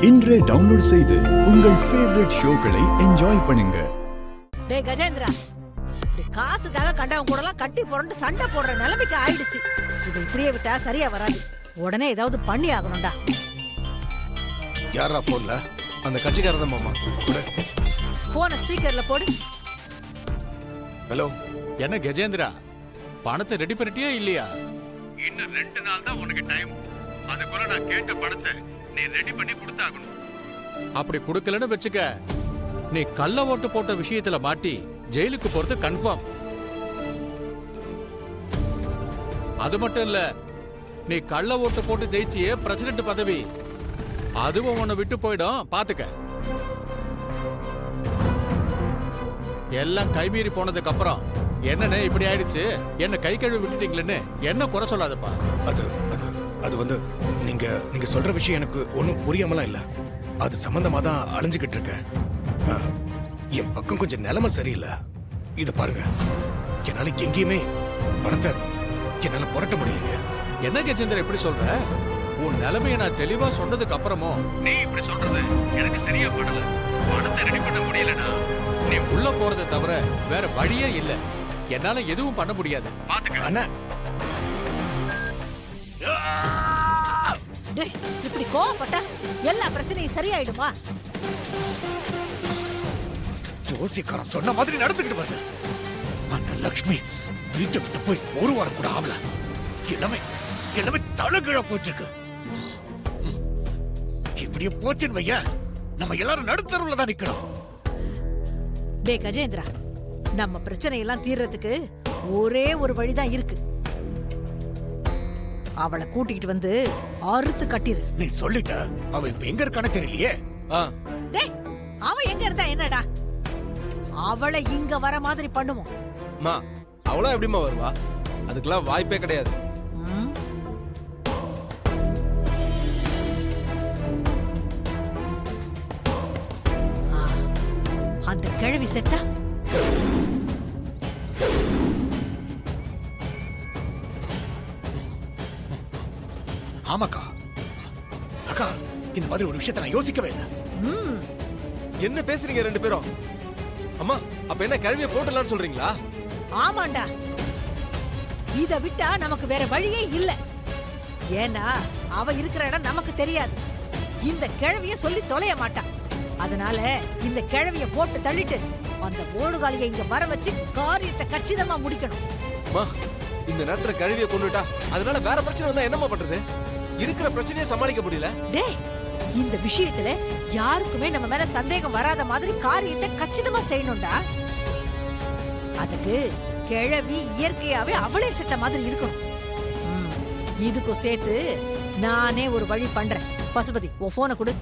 இன்றே டவுன்லோட் செய்து உங்கள் ஃபேவரட் ஷோக்களை என்ஜாய் பண்ணுங்க. டேய் கஜேந்திரா, இப்படி காசுக்காக கண்டவன் கூடலாம் கட்டி புரண்டு சண்டை போடுற நிலைமைக்கு ஆயிடுச்சு. இதை இப்படியே விட்டா சரியா வராது. உடனே ஏதாவது பண்ணி ஆகணும்டா. யாரா போன்ல? அந்த கட்சிக்காரர் மாமா. போன ஸ்பீக்கர்ல போடு. ஹலோ. என்ன கஜேந்திரா, பணத்தை ரெடி பண்ணிட்டியா இல்லையா? இன்னும் 2 நாள் தான் உனக்கு டைம். அதுக்குள்ள நான் கேட்ட பணத்தை நீ ரெடி பண்ணி கொடுத்தாகணும். அப்படி கொடுக்கலன்னு வெச்சுக்க, நீ கள்ள ஓட்டு போட்ட விஷயத்துல மாட்டி ஜெயிலுக்கு போறது கன்ஃபார்ம். அது மட்டும் இல்ல, நீ கள்ள ஓட்டு போட்டு ஜெயிச்சியே பிரசிடென்ட் பதவி, அதுவும் உன்னை விட்டு போயிடும், பாத்துக்க. எல்லாம் கைமீறி போனதுக்கு அப்புறம் என்னன்னு இப்படி ஆயிடுச்சு, என்ன கை கழுவி விட்டுட்டீங்களேன்னு என்ன குறை சொல்லாதப்பா. அது வந்து நீங்க சொல்ற விஷயம் எனக்கு ஒன்னும் புரியாமலாம் இல்ல. அது சம்பந்தமா தான் அலைஞ்சுக்கிட்டு இருக்கேன். என் பக்கம் கொஞ்சம் நிலைமை சரியில்லை. இத பாருங்க, என்னால எங்கேயுமே பணத்தை என்னால புரட்ட முடியலைங்க. என்ன கஜேந்திர இப்படி சொல்ற? உன் நிலைமையை நான் தெளிவா சொன்னதுக்கு அப்புறமும் நீ இப்படி சொல்றது எனக்கு சரியா படல. பணத்தை ரெடி பண்ண முடியலனா நீ உள்ள போறதை தவிர வேற வழியே இல்ல. என்னால எதுவும் பண்ண முடியாது, பாத்துக்க. அண்ணா, டேய், இப்படி கோவப்பட்டா எல்லா பிரச்சனையும் சரியாயிடுமா? ஜோசிக்காரன் சொன்ன மாதிரி நடந்துக்கிட்டு வருது. அந்த லக்ஷ்மி வீட்டை விட்டு போய் ஒரு வாரம் கூட ஆகல. எல்லாமே தலைகீழ போயிட்டு இருக்கு. இப்படியே போச்சுன்னு வைய, நம்ம எல்லாரும் நடுத்தருவுல தான் நிக்கணும். டேய் கஜேந்திரா, நம்ம பிரச்சனையெல்லாம் தீர்றதுக்கு ஒரே ஒரு வழிதான் இருக்கு. அவளை கூட்டிக்கிட்டு வந்து அறுத்து கட்டிரு. நீ சொல்லிட்ட. அவ இப்ப எங்க இருக்கானே தெரியலையே. டேய், அவ எங்க இருந்தா என்னடா? அவளை இங்க வர மாதிரி பண்ணுவோம். மா, அவளா எப்படிமா வருவா? அதுக்கெல்லாம் வாய்ப்பே கிடையாது. அந்த கிழவி செத்தா ஆமாக்கா. அக்கா, இந்த மாதிரி ஒரு விஷயத்தை நான் யோசிக்கவே இல்லை. என்ன பேசுறீங்க ரெண்டு பேரும்? அம்மா, அப்ப என்ன கிழவிய போட்டலாம்னு சொல்றீங்களா? ஆமாண்டா, இத விட்டா நமக்கு வேற வழியே இல்ல. ஏன்னா அவ இருக்கிற இடம் நமக்கு தெரியாது. இந்த கிழவிய சொல்லி தொலைய மாட்டா. அதனால இந்த கிழவிய போட்டு தள்ளிட்டு அந்த ஓடுகாலியை இங்க வர வச்சு காரியத்தை கச்சிதமா முடிக்கணும். அம்மா, இந்த நேரத்துல கிழவிய கொண்டுட்டா அதனால வேற பிரச்சனை வந்தா என்னம்மா பண்றது? இருக்கிற பிரச்சனையை சமாளிக்க முடியல. டேய், இந்த விஷயத்துல யாருக்குமே நம்ம மேல சந்தேகம் வராத மாதிரி காரியத்தை கச்சிதமா செய்யணும்டா. அதுக்கு கிழவி இயற்கையாவே அவளே செத்த மாதிரி இருக்கணும். இதுக்கும் சேர்த்து நானே ஒரு வழி பண்றேன். பசுபதி, உன் போனை கொடு.